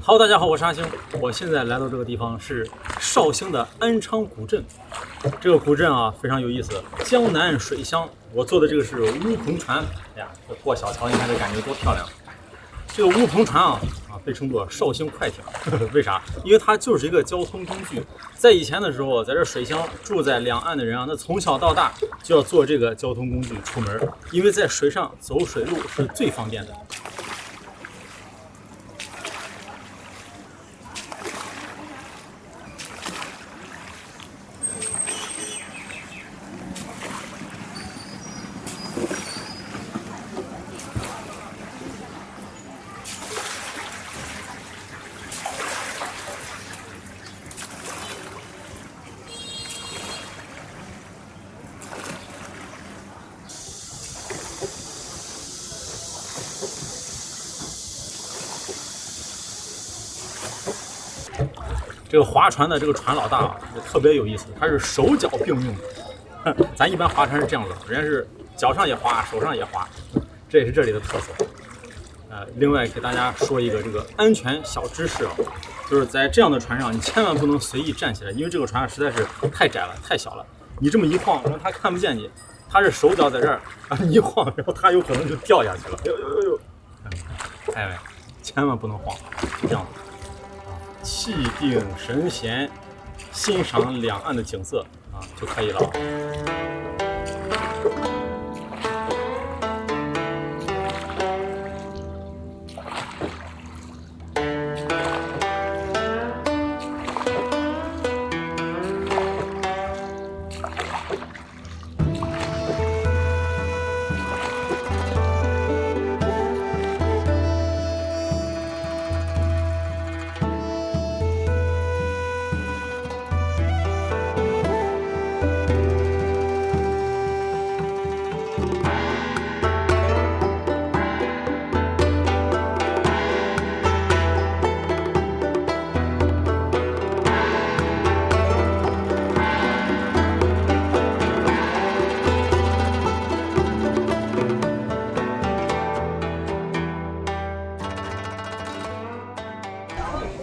Hello， 大家好，我是阿星。我现在来到这个地方是绍兴的安昌古镇。这个古镇啊非常有意思，江南水乡。我坐的这个是乌篷船，哎呀，这过小桥，你看这感觉多漂亮。这个乌篷船啊被称作绍兴快艇，为啥？因为它就是一个交通工具。在以前的时候，在这水乡住在两岸的人啊，那从小到大就要坐这个交通工具出门，因为在水上走水路是最方便的。这个划船的这个船老大啊，特别有意思，他是手脚并用的。咱一般划船是这样子，人家是脚上也划，手上也划，这也是这里的特色。另外给大家说一个这个安全小知识啊，就是在这样的船上，你千万不能随意站起来，因为这个船实在是太窄了，太小了。你这么一晃，然后他看不见你，他是手脚在这儿，然后你一晃，然后他有可能就掉下去了。呦！哎，千萬不能晃，就這樣子。氣定神閒，欣賞兩岸的景色啊就可以了。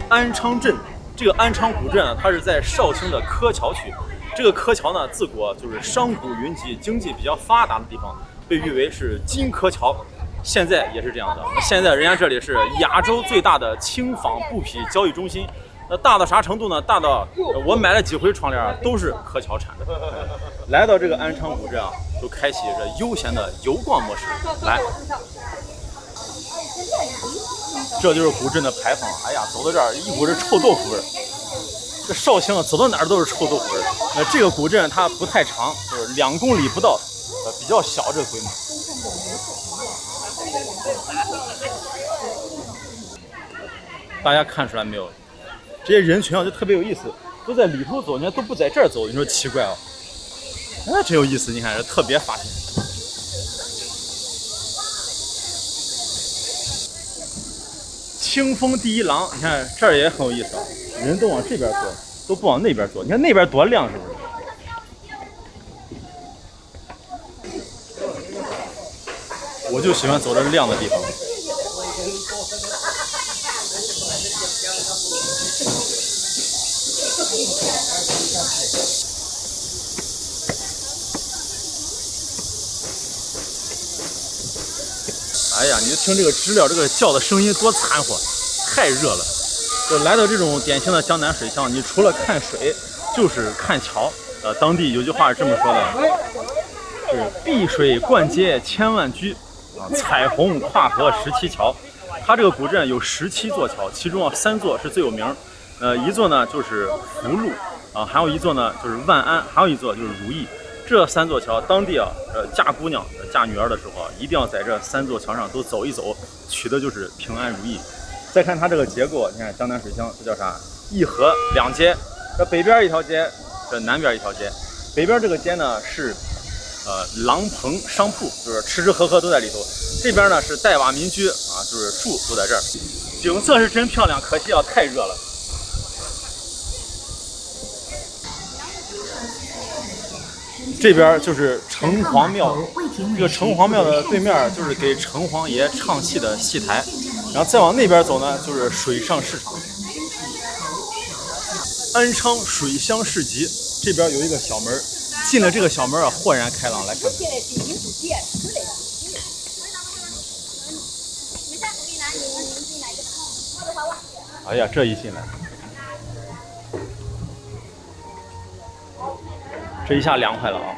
安昌镇，这个安昌古镇啊，它是在绍興的柯橋區。這個柯橋呢，自古就是商賈雲集、經濟比較發達的地方，被譽為是金柯橋。現在也是這樣的。現在人家這裡是亞洲最大的輕紡布匹交易中心。那大到啥程度呢？大到我買了幾回窗簾都是柯橋產的。來到這個安昌古鎮啊，就開啟這悠閒的遊逛模式。來。這就是古鎮的牌坊，哎呀，走到這兒一股這臭豆腐味兒。這紹興啊，走到哪兒都是臭豆腐味兒。那這個古鎮它不太長，就是2公里不到，比較小這個規模。大家看出來沒有？這些人群啊就特別有意思，都在裡頭走，人家都不在這兒走，你說奇怪啊？那真有意思，你看這特別發現。清風第一廊，你看這兒也很有意思啊，人都往這邊坐，都不往那邊坐。你看那邊多亮，是不是？我就喜歡走這亮的地方。哎呀，你就聽這個知了這個叫的聲音多殘火，太熱了。就來到這種典型的江南水鄉，你除了看水，就是看橋。當地有句話是這麼說的，是碧水貫街千萬居，彩虹跨河17橋。它這個古鎮有17座橋，其中3座是最有名。一座呢就是福祿啊，還有一座呢就是萬安，還有一座就是如意。這3座橋，當地嫁姑娘、嫁女兒的時候一定要在這3座橋上都走一走，取的就是平安如意。再看它這個結構，你看江南水鄉，這叫啥？一河兩街，這北邊一條街，這南邊一條街。北邊這個街呢是廊棚商鋪，就是吃吃喝喝都在裡頭。這邊呢是帶瓦民居啊，就是住都在這兒。景色是真漂亮，可惜啊太熱了。這邊就是城隍廟，這個城隍廟的對面就是給城隍爺唱戲的戲台。然后再往那边走呢，就是水上市场。安昌水乡市集这边有一个小门，进了这个小门啊，豁然开朗。来看看。哎呀，这一进来，这一下凉快了啊！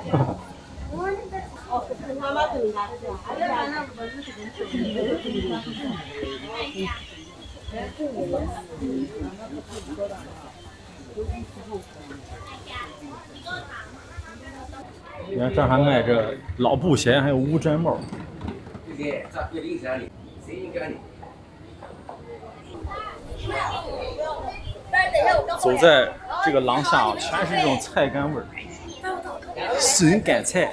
你看这儿还卖着老布鞋，还有乌毡帽。走在这个廊下啊，全是这种菜干味儿，笋干菜。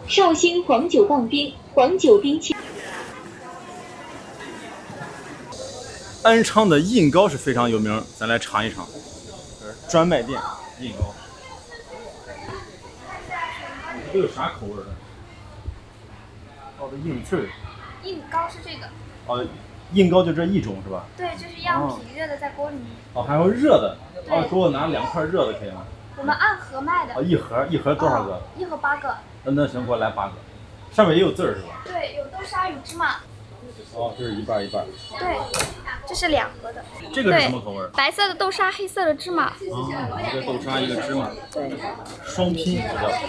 绍兴黄酒棒冰，黄酒冰淇。安昌的印糕是非常有名，咱来尝一尝。专卖店印糕，这有啥口味的？哦，这印刺儿。印糕是这个。哦，印糕就这一种是吧？对，就是样皮热的在锅里面。哦，还有热的。哦，给我拿2块热的可以吗？我们按盒卖的。哦，一盒多少个？一盒8个。那行，给我来8个。上面也有字儿是吧？对，有豆沙与芝麻。哦，这是一半一半。对，这是2盒的。这个是什么口味？白色的豆沙，黑色的芝麻。一个豆沙，一个芝麻。对。双拼好像。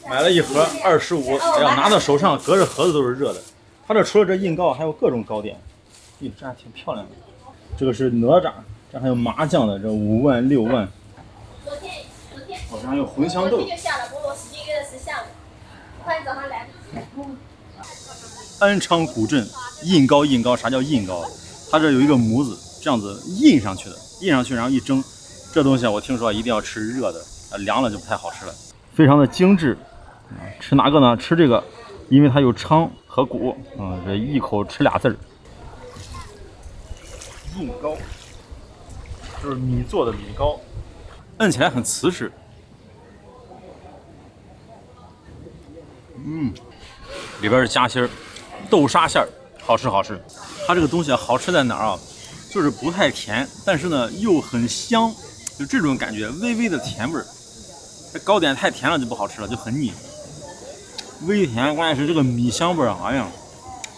买了一盒25，哎呀，拿到手上隔着盒子都是热的。它这除了这印糕，还有各种糕点。咦，这还挺漂亮的。这个是哪吒，这还有麻酱的，这5万6万。哦，这还有茴香豆。昨天就下了，菠萝时间约的是下午，快早上来不及。安昌古镇印糕，啥叫印糕？它这有一个模子，这样子印上去的，印上去然后一蒸，这东西我听說一定要吃熱的，涼了就不太好吃了。非常的精緻，吃哪個呢？吃這個，因為它有昌和谷，這一口吃倆字兒。印糕就是米做的米糕，摁起來很瓷實。裡邊是夾心兒，豆沙餡兒，好吃好吃。它這個東西好吃在哪兒啊？就是不太甜，但是呢又很香，就這種感覺，微微的甜味兒。這糕點太甜了就不好吃了，就很膩。微甜，關鍵是這個米香味兒，哎呀，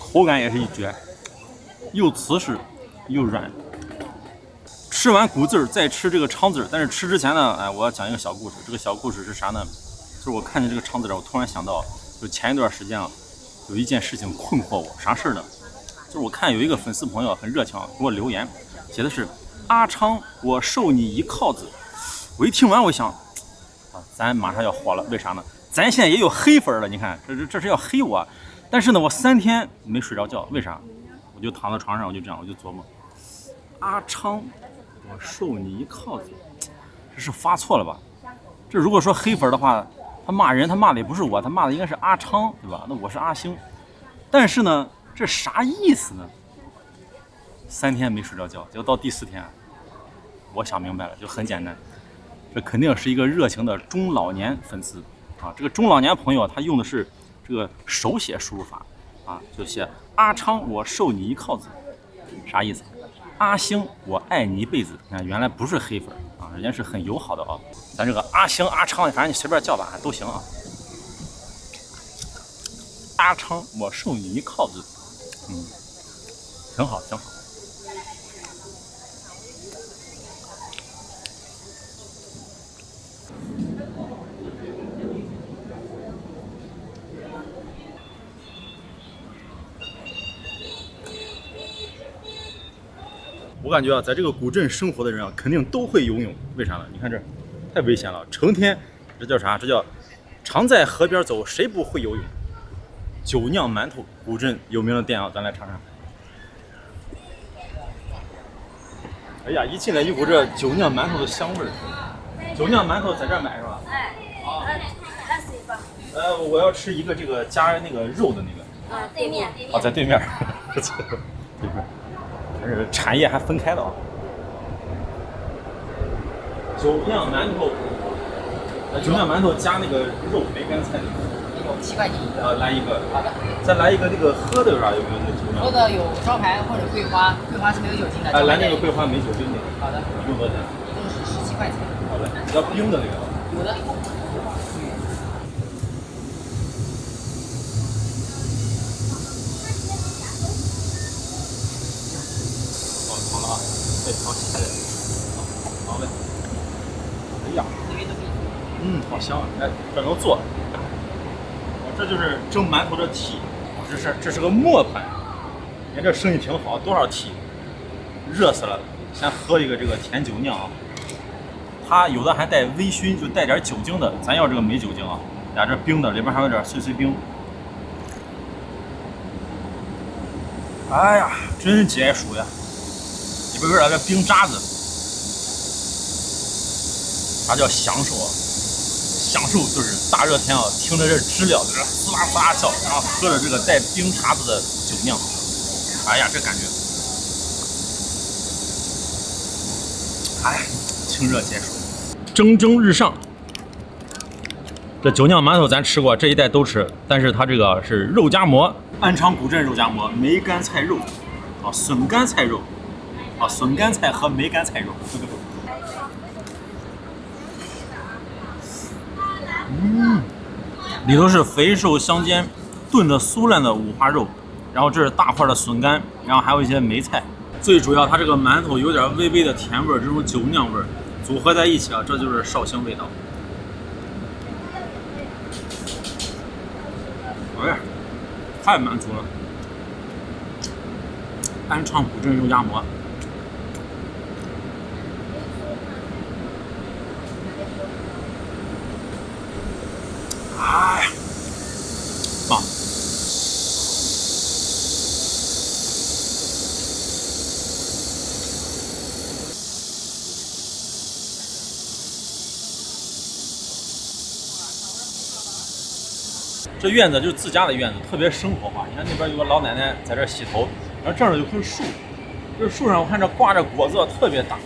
口感也是一絕，又瓷實又軟。吃完谷字兒再吃這個昌字兒，但是吃之前呢，哎，我要講一個小故事。這個小故事是啥呢？就是我看見這個昌字兒，我突然想到，就前一段時間啊，有一件事情困惑我，啥事兒呢？就是我看有一個粉絲朋友很熱情給我留言，寫的是阿昌，我受你一靠子。我一聽完，我想，啊，咱馬上要火了，為啥呢？咱現在也有黑粉了，你看，這是要黑我。但是呢，我3天沒睡着覺，為啥？我就躺在床上，我就這樣，我就琢磨，阿昌，我受你一靠子，這是發錯了吧？這如果說黑粉的話，他罵人，他罵的也不是我，他罵的應該是阿昌，對吧？那我是阿星。但是呢，這啥意思呢？3天沒睡着覺，結果到第4天，我想明白了，就很簡單，這肯定是一個熱情的中老年粉絲啊。這個中老年朋友他用的是這個手寫輸入法啊，就寫阿昌，我受你一靠子，啥意思？阿星，我愛你一輩子。你看，原來不是黑粉啊，人家是很友好的啊。咱這個阿星、阿昌，反正你隨便叫吧，都行啊。阿昌，我受你一靠子，挺好，挺好。我感覺啊，在這個古鎮生活的人啊，肯定都會游泳。為啥呢？你看這，太危險了，成天，這叫啥？這叫常在河邊走，誰不會游泳？酒釀饅頭，古鎮有名的店啊，咱來嘗嘗。哎呀，一進來一股這酒釀饅頭的香味兒。酒釀饅頭在這兒買是吧？哎，好，20一個。我要吃一個這個加那個肉的那個。啊，對面。哦，在對面。對面。產業還分開的啊。酒釀饅頭，酒酿馒头加那个肉梅干菜。有7块钱一个。来一个。好的。再来一个那个喝的有啥？有没有那酒酿？喝的有招牌或者桂花，桂花是没有酒精的。来那个桂花没酒精的。好的。一共多少钱？一共是17块钱。好的。要冰的那个。有的。好了啊，对，好，谢谢。好嘞。哎呀，好香啊！哎，这能做。这就是蒸馒头的屉，这是个磨盘。你看这生意挺好，多少屉？热死了！先喝一个这个甜酒酿啊。它有的还带微醺，就带点酒精的，咱要这个没酒精啊。这冰的，里边还有点碎碎冰。哎呀，真解暑呀！里边有点个冰渣子，啥叫享受啊？享受就是大热天啊，听着这知了在这滋啦滋啦叫，然后喝着这个带冰碴子的酒酿，哎呀，这感觉，哎，清热解暑，蒸蒸日上。这酒酿馒头咱吃过，这一代都吃，但是它这个是肉夹馍，安昌古镇肉夹馍，梅干菜肉，啊，笋干菜肉，啊，笋干菜和梅干菜肉。里头是肥瘦相间炖的酥烂的五花肉，然后这是大块的笋干，然后还有一些梅菜。最主要它这个馒头有点微微的甜味，这种酒酿味组合在一起啊，这就是绍兴味道。哎呀，太满足了！安昌古镇肉夹馍。哎呀，棒！这院子就是自家的院子，特别生活化。你看那边有个老奶奶在这洗头，然后这儿有棵树，这树上我看这挂着果子特别大，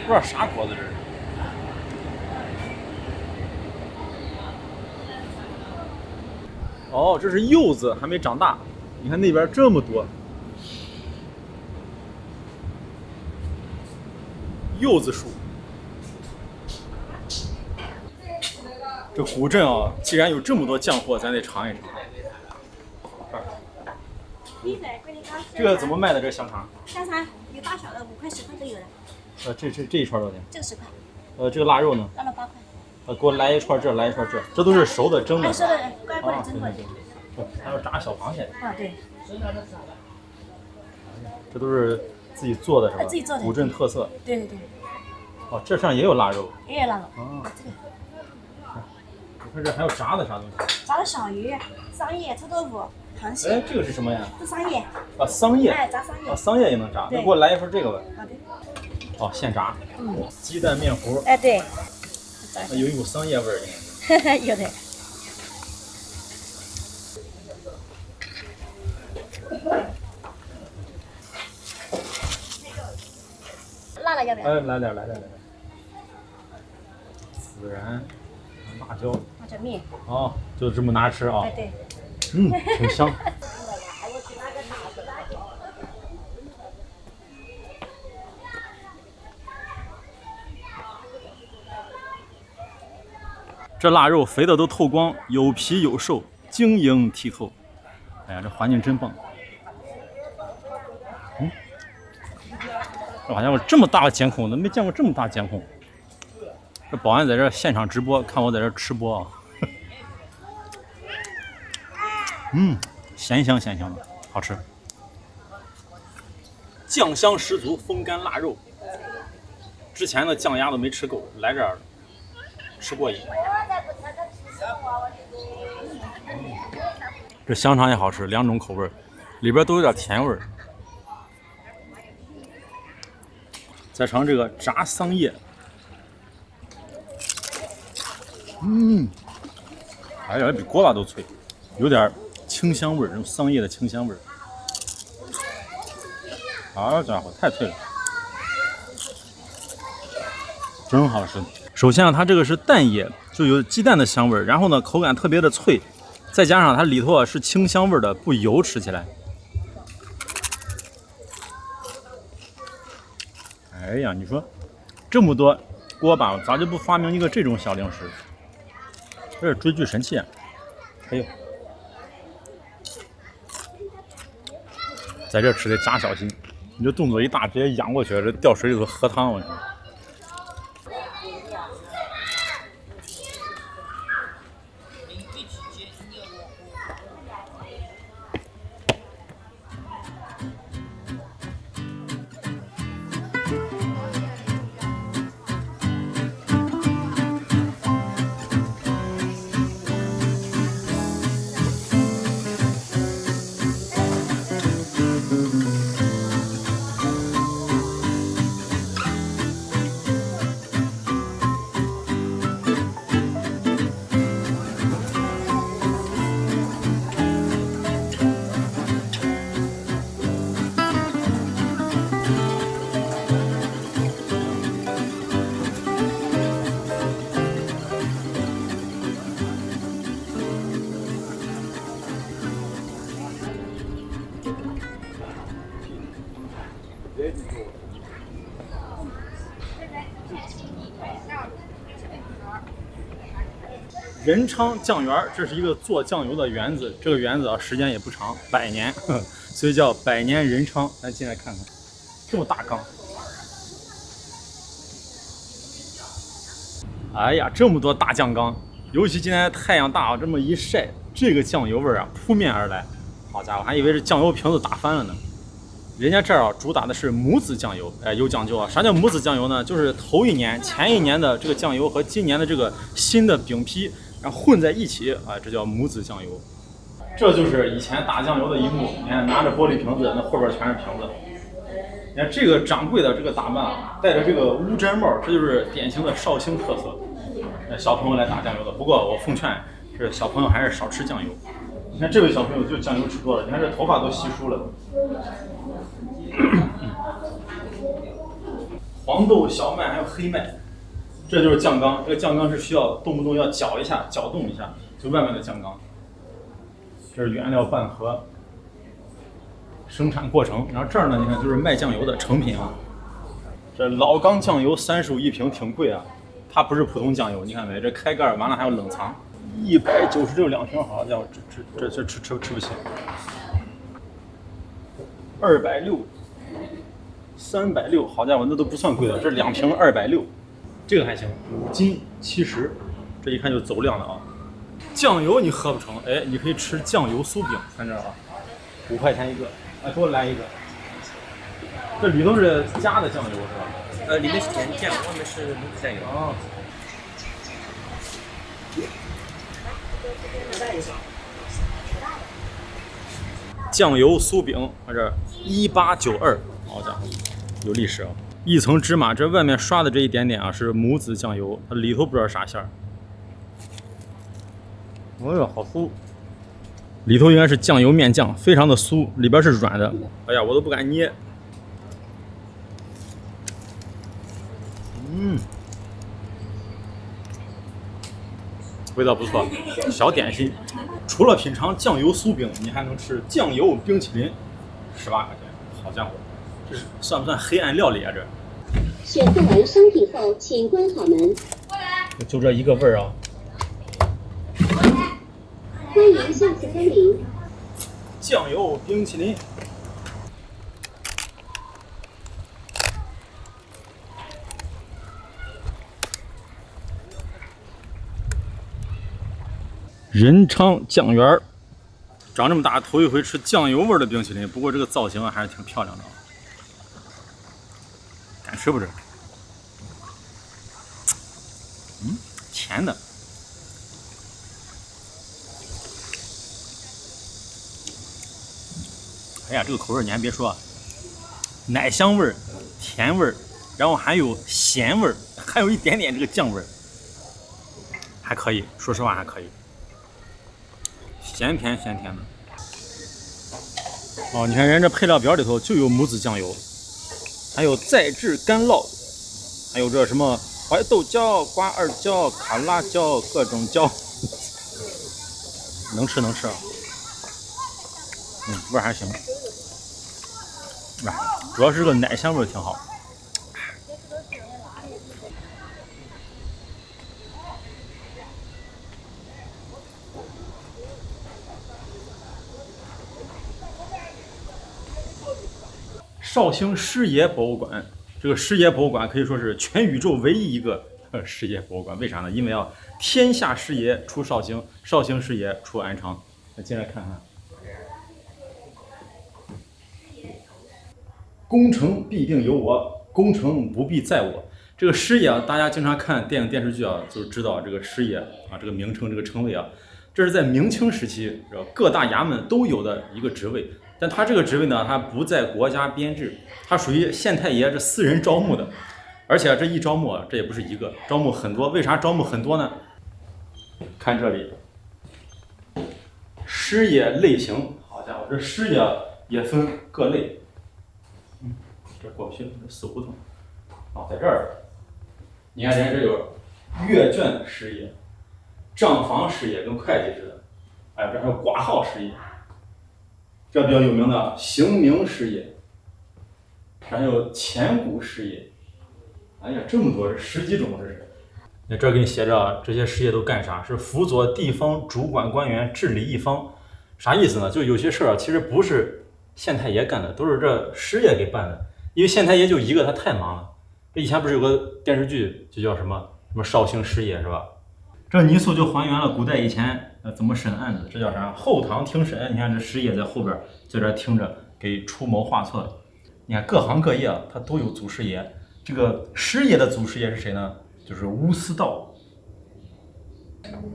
不知道啥果子这是。哦，这是柚子，还没长大。你看那边这么多柚子树。这古镇啊，既然有这么多酱货，咱得尝一尝。这个怎么卖的？这香肠？香肠有大小的，5块10块都有的。这一串多少钱？这个10塊。这个腊肉呢？腊肉8塊。给我来一串这，来一串这，这都是熟的蒸的。熟的，乖乖的蒸过的。还有炸小螃蟹。啊，对。这都是自己做的是吧？自己做的。古镇特色。对对对。哦，这上也有腊肉。也有腊肉。啊，这个。我看这还有炸的啥东西？炸的小鱼、桑叶、臭豆腐、螃蟹。哎，这个是什么呀？是桑叶。啊，桑叶。哎，炸桑叶。啊，桑叶也能炸。那给我来一份这个吧。好的。哦，现炸。鸡蛋面糊。哎，对。有一股桑叶味儿。有的。辣的要不要？哎，来点。孜然、辣椒。辣椒面。哦，就这么拿吃啊？哎，对。挺香。这腊肉肥的都透光，有皮有瘦，晶莹剔透。哎呀，这环境真棒。这好像有这么大的监控，都没见过这么大监控。这保安在这现场直播，看我在这吃播啊。咸香的，好吃。酱香十足，风干腊肉。之前的酱鸭都没吃够，来这儿吃过瘾。这香肠也好吃，2种口味，里边都有点甜味。再尝这个炸桑叶，哎呀，比锅巴都脆，有点清香味，这种桑叶的清香味。好家伙，太脆了，真好吃。首先啊，它这个是蛋叶，就有鸡蛋的香味儿，然后呢口感特别的脆，再加上它里头啊是清香味的，不油，吃起来。哎呀，你说这么多锅巴，咋就不发明一个这种小零食？这是追剧神器啊！哎呦，在这吃得加小心，你这动作一大，直接仰过去，这掉水里头喝汤，我操！仁昌酱园，这是一个做酱油的园子。这个园子啊，时间也不长，100年，所以叫百年仁昌。咱进来看看，这么大缸，哎呀，这么多大酱缸，尤其今天太阳大，这么一晒，这个酱油味啊扑面而来。好家伙，还以为是酱油瓶子打翻了呢。人家这儿啊，主打的是母子酱油，哎，有讲究啊。啥叫母子酱油呢？就是头一年、前一年的这个酱油和今年的这个新的饼皮，然后混在一起啊，这叫母子酱油。这就是以前打酱油的一幕。你看，拿着玻璃瓶子，那后边全是瓶子。你看这个掌柜的这个打扮啊，戴着这个乌毡帽，这就是典型的绍兴特色。小朋友来打酱油的。不过我奉劝，这小朋友还是少吃酱油。你看这位小朋友就酱油吃多了，你看这头发都稀疏了。黄豆、小麦还有黑麦，这就是酱缸。这个酱缸是需要动不动要搅一下、搅动一下，就外面的酱缸。这是原料拌合，生产过程。然后这儿呢，你看就是卖酱油的成品啊。这老缸酱油35一瓶，挺贵啊。它不是普通酱油，你看没？这開蓋完了還要冷藏，196瓶，好家伙，這吃不起。260。360，好家伙，那都不算貴的，這2瓶260，這個還行，5斤70，這一看就走量了啊。醬油你喝不成，哎，你可以吃醬油酥餅，看這啊，5塊錢一個，哎，給我來一個。這裡頭是加的醬油是吧？裡面是甜醬，外面是母子醬油。哦。醬油酥餅，我這1892。好家伙，有歷史啊！一層芝麻，這外面刷的這一點點啊是母子醬油，它裡頭不知道啥餡兒。哎呀，好酥！裡頭應該是醬油面醬，非常的酥，裡邊是軟的。哎呀，我都不敢捏。味道不錯，小點心。除了品嘗醬油酥餅，你還能吃醬油冰淇淋，18塊錢，好家伙！這是算不算黑暗料理啊？這選購完商品後，請關好門。就這一個味兒啊！歡迎下次光臨。醬油冰淇淋。仁昌醬園，長這麼大頭一回吃醬油味的冰淇淋，不過這個造型啊還是挺漂亮的。敢吃不吃？甜的。哎呀，這個口味你還別說啊，奶香味兒、甜味兒，然後還有鹹味兒，還有一點點這個醬味兒，還可以，說實話還可以。鹹甜的。哦，你看人家這配料表裡頭就有母子醬油，還有再制乾酪，還有這什麼怀豆椒、瓜二椒、卡辣椒，各种椒，能吃能吃。味儿还行，主要是个奶香味儿挺好。绍兴师爷博物馆，这个师爷博物馆可以说是全宇宙唯一一个师爷博物馆。为啥呢？因为啊，天下师爷出绍兴，绍兴师爷出安昌。那进来看看。功成必定有我，功成不必在我。这个师爷啊，大家经常看电影电视剧啊，就知道这个师爷啊，这个名称这个称谓啊，这是在明清时期各大衙门都有的一个职位。但他这个职位呢，他不在国家编制，他属于县太爷这私人招募的，而且这一招募啊，这也不是一个，招募很多。为啥招募很多呢？看这里，师爷类型，好家伙，这师爷也分各类。这过不去，这死胡同。在这儿，你看人这有阅卷师爷、账房师爷跟会計似的，这还有挂号师爷。这比较有名的刑名师爷，还有钱谷师爷，这么多，10几种这是。那这给你写着这些师爷都干啥？是辅佐地方主管官员治理一方，啥意思呢？就有些事儿其实不是县太爷干的，都是这师爷给办的。因为县太爷就一个，他太忙了。这以前不是有个电视剧，就叫什么绍兴师爷是吧？这泥塑就还原了古代以前怎么审案子，这叫啥？后堂听审。你看这师爷在后边在这听着，给出谋划策。你看各行各业他都有祖师爷。这个师爷的祖师爷是谁呢？就是邬思道。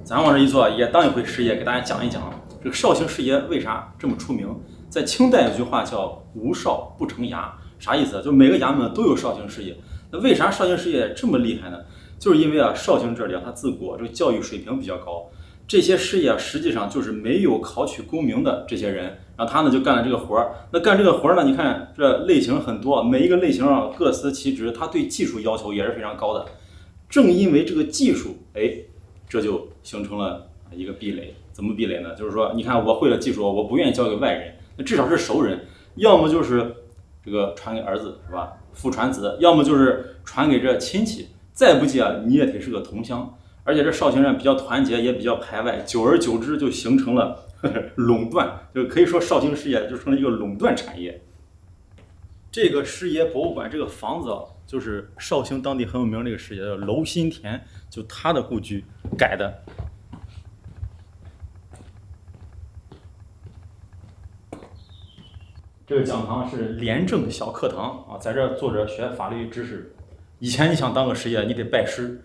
咱往这一坐，也当一回师爷，给大家讲一讲这个绍兴师爷为啥这么出名。在清代有句话叫“无绍不成衙”，啥意思？就每个衙门都有绍兴师爷。那为啥绍兴师爷这么厲害呢？就是因为绍兴这里他自古这个教育水平比较高，这些师爷實際上就是沒有考取功名的這些人，然後他呢就幹了這個活兒。那幹這個活兒呢，你看這類型很多，每一個類型各司其職，他對技術要求也是非常高的。正因為這個技術，這就形成了一個壁壘。怎麼壁壘呢？就是說，你看我會了技術，我不願意交給外人，那至少是熟人，要麼就是這個傳給兒子，是吧？父傳子，要麼就是傳給這親戚。再不濟你也得是個同鄉，而且這紹興人比較團結，也比較排外，久而久之就形成了壟斷，就可以說紹興師爺就成了一個壟斷產業。這個師爺博物館這個房子就是紹興當地很有名這個師爺叫婁心田，就他的故居改的。這個講堂是廉政小課堂啊，在這坐着學法律知識。以前你想當個師爺，你得拜師，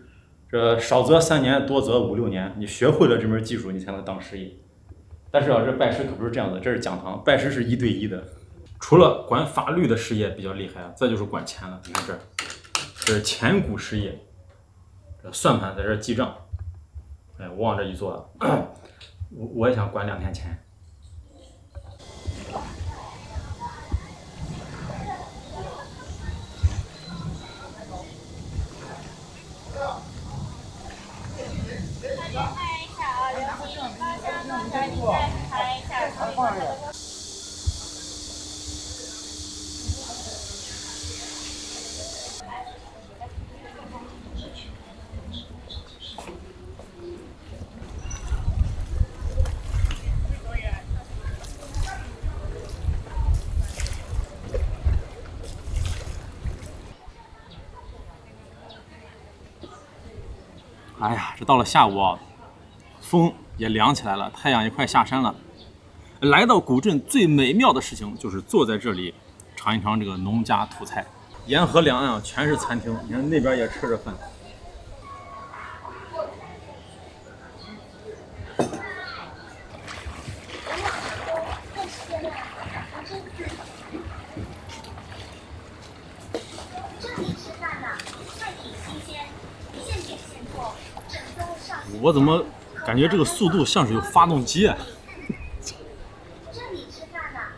這少則3年，多則5、6年，你學會了這門技術，你才能當師爺。但是這拜師可不是這樣的，這是講堂，拜師是1對1的。除了管法律的師爺比較厲害，再就是管錢了。你看這是錢谷師爺，這算盤在這記賬。我往這一坐，我也想管2天錢。哎呀，這到了下午啊，風也涼起來了，太陽也快下山了。來到古鎮最美妙的事情就是坐在這裡嘗一嘗這個農家土菜。沿河兩岸啊全是餐廳，你看那邊也吃着飯。我怎麼感覺這個速度像是有發動機啊？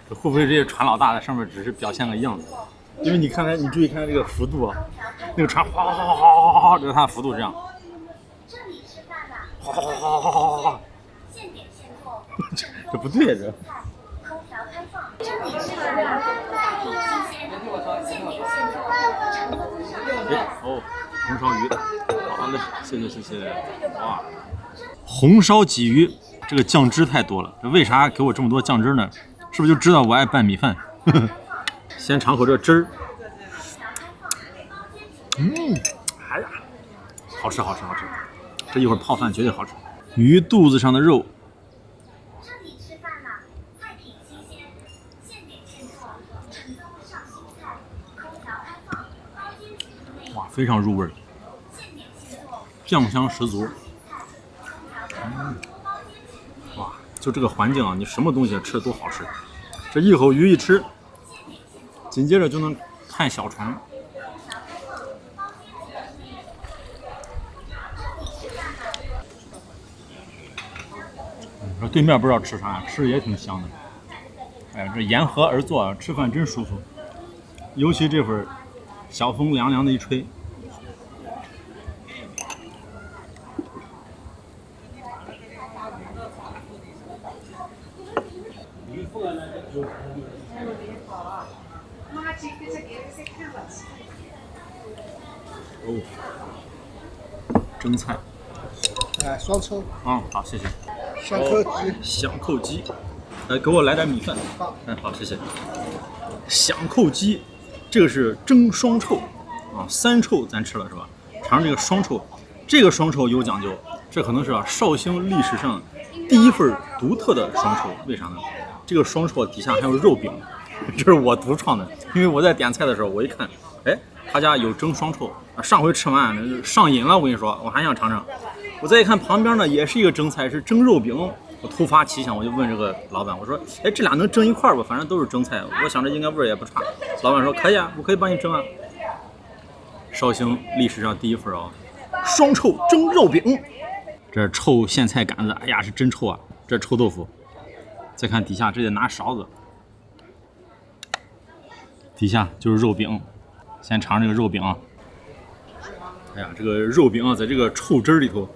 會不會這些船老大在上面只是表現個樣子？因為你看它，你注意看這個幅度啊，那個船哗哗哗哗哗，这是它的幅度这樣。这里吃飯啦！哗哗哗哗哗哗。现點現做。這不對這。空調開放。這裡吃飯啦！菜品新鮮，現點現做，成功上哎哦，紅燒魚，好嘞，謝謝謝謝。哇，紅燒鯽魚，這個醬汁太多了。這為啥給我這麼多醬汁呢？是不是就知道我愛拌米飯？先嘗口這汁兒。哎呀，好吃好吃好吃，這一會兒泡飯絕對好吃。魚肚子上的肉。這裡吃飯啦！菜品新鮮，現點現做，成功上新菜，空調開放，包間即可內。哇，非常入味兒，醬香十足。哇，就這個環境啊，你什麼東西吃的都好吃。這一口魚一吃，緊接着就能看小船。对面不知道吃啥，吃的也挺香的。哎呀，这沿河而坐，吃飯真舒服。尤其這會兒，小風涼涼的一吹。哦，蒸菜。哎，双抽。好，謝謝。香扣鸡。香扣雞，給我來點米飯。好，謝謝。香扣雞，這個是蒸雙臭啊，三臭咱吃了是吧？嘗嘗這個雙臭，這個雙臭有講究，這可能是紹興歷史上第一份獨特的雙臭。為啥呢？這個雙臭底下還有肉餅，這是我獨創的。因為我在點菜的時候，我一看，哎，他家有蒸雙臭，上回吃完上癮了。我跟你說，我還想嘗嘗。我再一看旁邊呢，也是一個蒸菜，是蒸肉餅。我突發奇想，我就問這個老闆，我說，哎，這倆能蒸一塊兒不？反正都是蒸菜，我想着應該味兒也不差。老闆說可以啊，我可以幫你蒸啊。紹興歷史上第一份啊，雙臭蒸肉餅。這臭莧菜桿子，哎呀，是真臭啊！這臭豆腐。再看底下，這得拿勺子。底下就是肉餅，先嘗這個肉餅啊。哎呀，這個肉餅啊，在這個臭汁裡頭。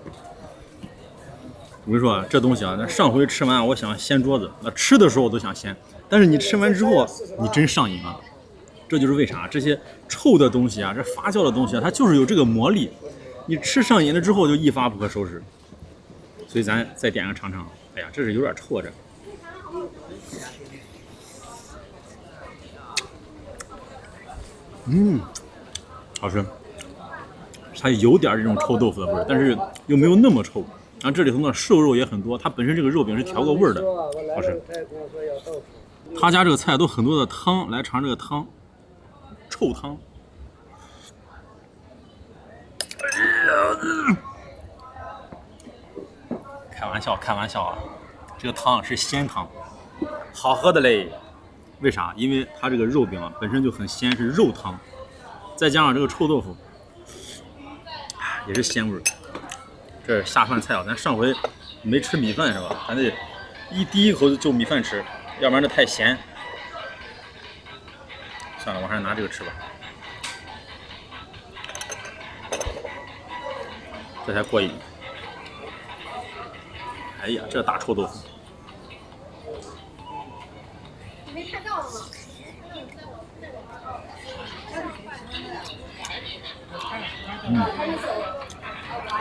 我跟你說啊，這東西啊，那上回吃完，我想掀桌子，吃的时候我都想掀，但是你吃完之後，你真上癮了。這就是為啥這些臭的東西啊，這發酵的東西啊，它就是有這個魔力，你吃上癮了之後就一發不可收拾。所以咱再點個嘗嘗。哎呀，這是有點臭這。好吃。它有點這種臭豆腐的味兒，但是又沒有那麼臭。然後這裡頭呢，瘦肉也很多，它本身這個肉餅是調過味兒的，好吃。他家這個菜都很多的湯，來嘗這個湯，臭湯。開玩笑，開玩笑啊！這個湯是鮮湯，好喝的嘞。為啥？因為它這個肉餅啊本身就很鮮，是肉湯，再加上這個臭豆腐，也是鮮味兒。這是下飯菜啊，咱上回沒吃米飯是吧？咱得第一口就米飯吃，要不然這太鹹。算了，我還是拿這個吃吧。這才過癮。哎呀，這大臭豆腐。你没拍到吗？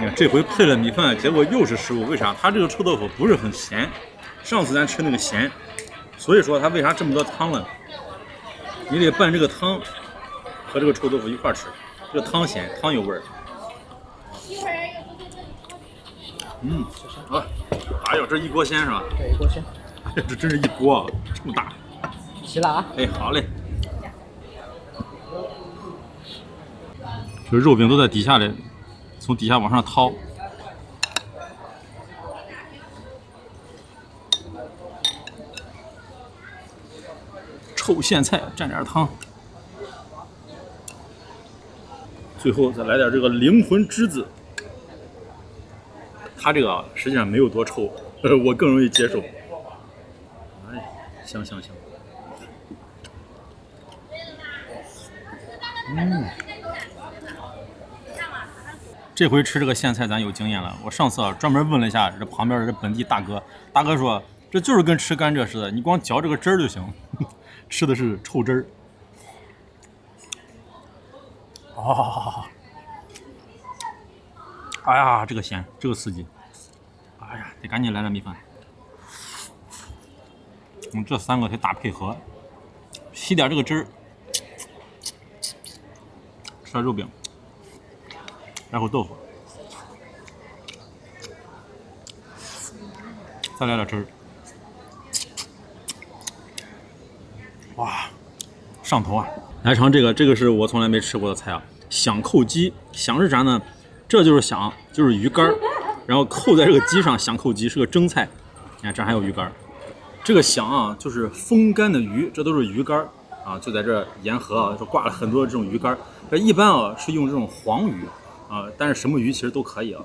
你看这回配了米飯，結果又是失誤。為啥？它這個臭豆腐不是很鹹，上次咱吃那個鹹，所以說它為啥這麼多湯了？你得拌這個湯和這個臭豆腐一塊吃，這個湯鹹，湯有味兒。哎呦，這一鍋鮮是吧？对，一鍋鮮。哎呀，這真是一鍋啊，這麼大。齊了啊！哎，好嘞。這肉餅都在底下嘞，從底下往上掏。臭莧菜蘸點湯，最後再來點這個靈魂梔子。它這個啊，實際上沒有多臭，我更容易接受。哎，香香香。这回吃这个苋菜咱有经验了。我上次专门問了一下這旁邊的本地大哥，大哥說這就是跟吃甘蔗似的，你光嚼這個汁兒就行，吃的是臭汁兒。哦，哎呀，這個鹹，這個刺激，哎呀，得趕緊來點米飯。這3個得打配合，吸點這個汁兒，吃點肉餅，然後豆腐，再來點汁兒，哇，上頭啊！來嘗這個，這個是我從來沒吃過的菜啊，響扣雞。響是啥呢？這就是響，就是魚乾，然後扣在這個雞上，響扣雞是個蒸菜。你看這還有魚乾。這個響啊，就是風乾的魚，這都是魚乾啊，就在這沿河啊，就掛了很多這種魚乾。一般啊是用這種黃魚啊，但是什麼魚其實都可以啊。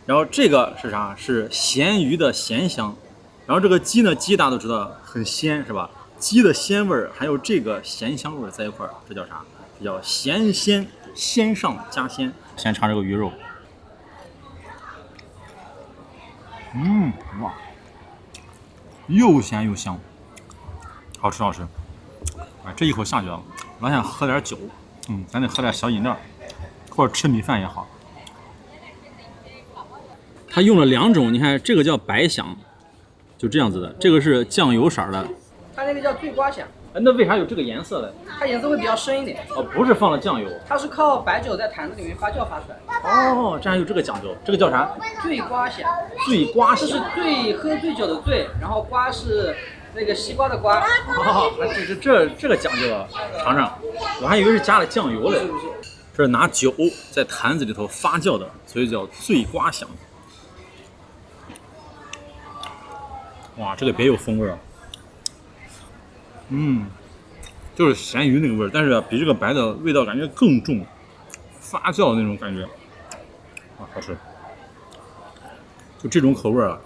然後這個是啥？是鹹魚的鹹香。然後這個雞呢，雞大家都知道很鮮是吧？雞的鮮味兒還有這個鹹香味兒在一塊兒，這叫啥？這叫鹹鮮，鮮上加鮮。先嘗這個魚肉，哇，又鹹又香，好吃好吃。哎，這一口下去了，老想喝點酒，咱得喝點小飲料，或者吃米飯也好。它用了2種，你看這個叫白響，就這樣子的，這個是醬油色的。它那個叫醉瓜響。那為啥有這個顏色呢？它顏色會比較深一點。哦，不是放了醬油，它是靠白酒在壇子裡面發酵發出來的。哦，這還有這個講究，這個叫啥？醉瓜響。醉瓜響，這是醉喝醉酒的醉，然後瓜是那個西瓜的瓜。哦，這個講究啊，嘗嘗，我還以為是加了醬油嘞。這是拿酒在壇子裡頭發酵的，所以叫醉瓜響。哇，這個別有風味啊。就是鹹魚那個味兒，但是比這個白的味道感覺更重，發酵的那種感覺，啊，好吃。就這種口味啊，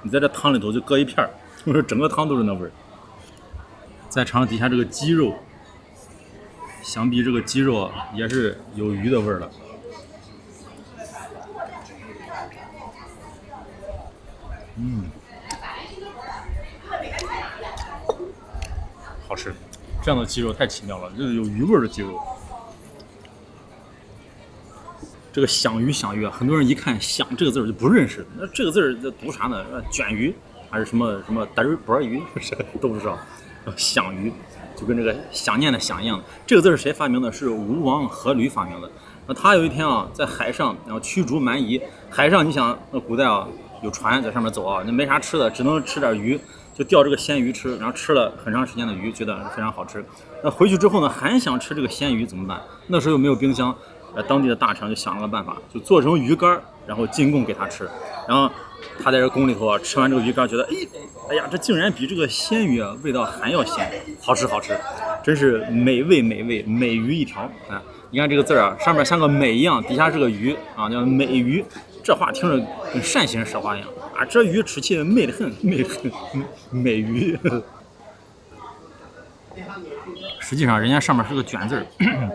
你在這湯裡頭就擱一片兒，整個湯都是那味兒。再嘗底下這個雞肉，想必這個雞肉也是有魚的味兒了。好吃，這樣的雞肉太奇妙了，就是有魚味的雞肉。這個響魚啊，很多人一看響這個字就不認識，那這個字這讀啥呢？卷魚還是什麼嘚兒鰻魚，都不知道。響魚就跟這個想念的想一樣的。這個字是誰發明的？是吳王闔閭發明的。那他有一天啊，在海上，然後驅逐蠻夷。海上你想，那古代啊有船在上面走啊，那沒啥吃的，只能吃點魚。就釣這個鮮魚吃，然後吃了很長時間的魚，覺得非常好吃。那回去之後呢，還想吃這個鮮魚怎麼辦？那時候又沒有冰箱，當地的大臣就想了個辦法，就做成魚乾，然後進貢給他吃。然後他在這宮裡頭啊，吃完這個魚乾，覺得哎呀，這竟然比這個鮮魚啊味道還要鮮，好吃好吃，真是美味美味，美魚一條啊！你看這個字啊，上面像個美一樣，底下是個魚啊，叫美魚。這話聽着跟陕西人說話一樣啊，這魚吃起美得很，美得很，美魚。實際上人家上面是個卷字兒，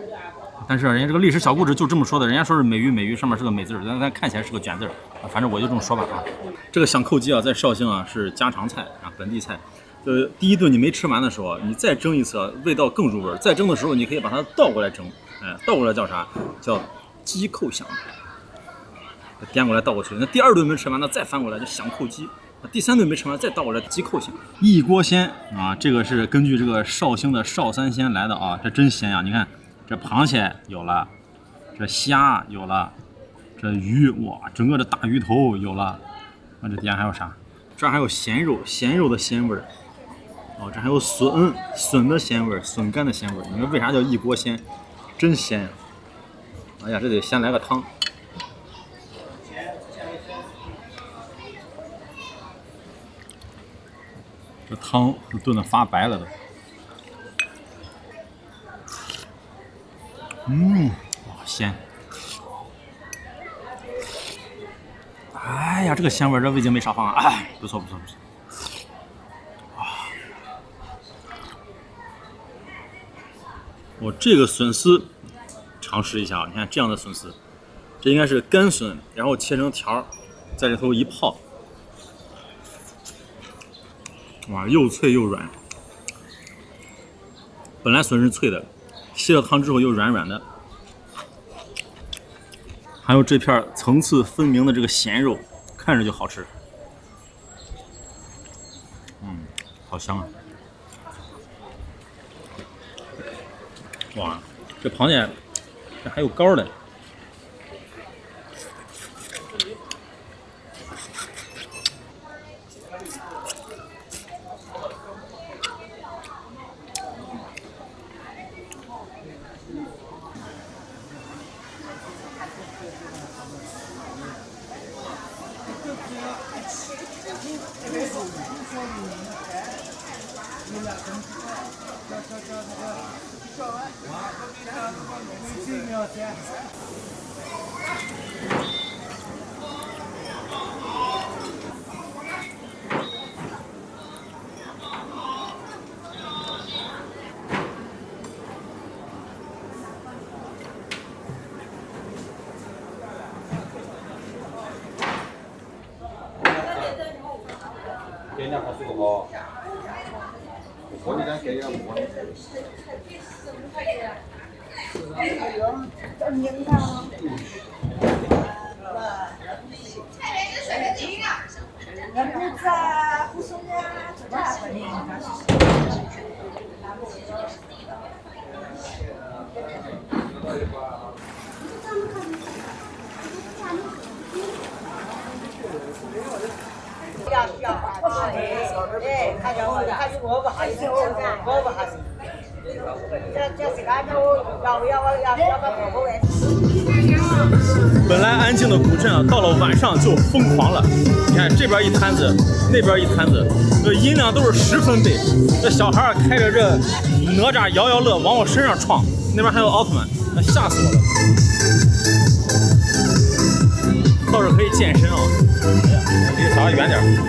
但是人家這個歷史小故事就這麼說的，人家說是美魚，美魚上面是個美字兒，但看起來是個卷字兒，反正我就這麼說吧啊。這個響扣雞啊，在紹興啊是家常菜啊，本地菜。就是第一頓你沒吃完的時候，你再蒸一次，味道更入味。再蒸的時候，你可以把它倒過來蒸，倒過來叫啥？叫雞扣響。顛過來倒過去，那第2頓沒吃完，那再翻過來就響扣雞；第3頓沒吃完，再倒過來雞扣響。一鍋鮮啊，這個是根據這個紹興的紹三鮮來的啊，這真鮮呀！你看，這螃蟹有了，這蝦有了，這魚哇，整個這大魚頭有了。啊，這底下還有啥？這還有鹹肉，鹹肉的鮮味兒。哦，這還有筍，筍的鮮味兒，筍乾的鮮味兒。你說為啥叫一鍋鮮？真鮮呀！哎呀，這得先來個湯。這湯都燉得發白了的，哇，鮮！哎呀，這個鮮味，這味精沒少放啊！哎，不錯不錯不錯。啊，我這個筍絲嘗試一下，你看這樣的筍絲，这应该是干筍，然後切成條，在裡頭一泡，哇，又脆又軟。本來筍是脆的，吸了湯之後又軟軟的。還有這片層次分明的這個鹹肉，看着就好吃。好香啊！哇，這螃蟹這還有膏的。给人家好水果好，我这边给人家mua。本來安靜的古鎮啊，到了晚上就瘋狂了。你看這邊一攤子，那邊一攤子，音量都是10分貝。這小孩開着這哪吒搖搖樂往我身上撞，那邊還有奧特曼，那嚇死我了。倒是可以健身啊，離這小孩遠點。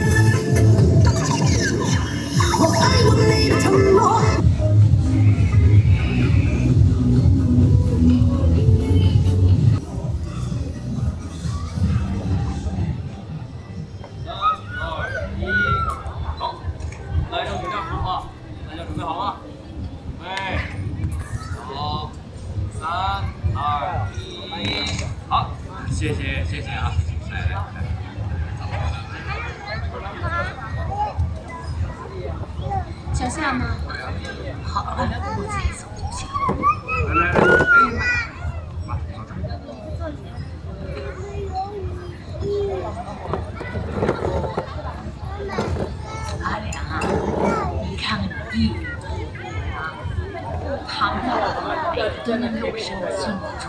谢谢啊！来，想下吗？好了，我自己走就行。阿良啊，你看你，他们真的在我生心中。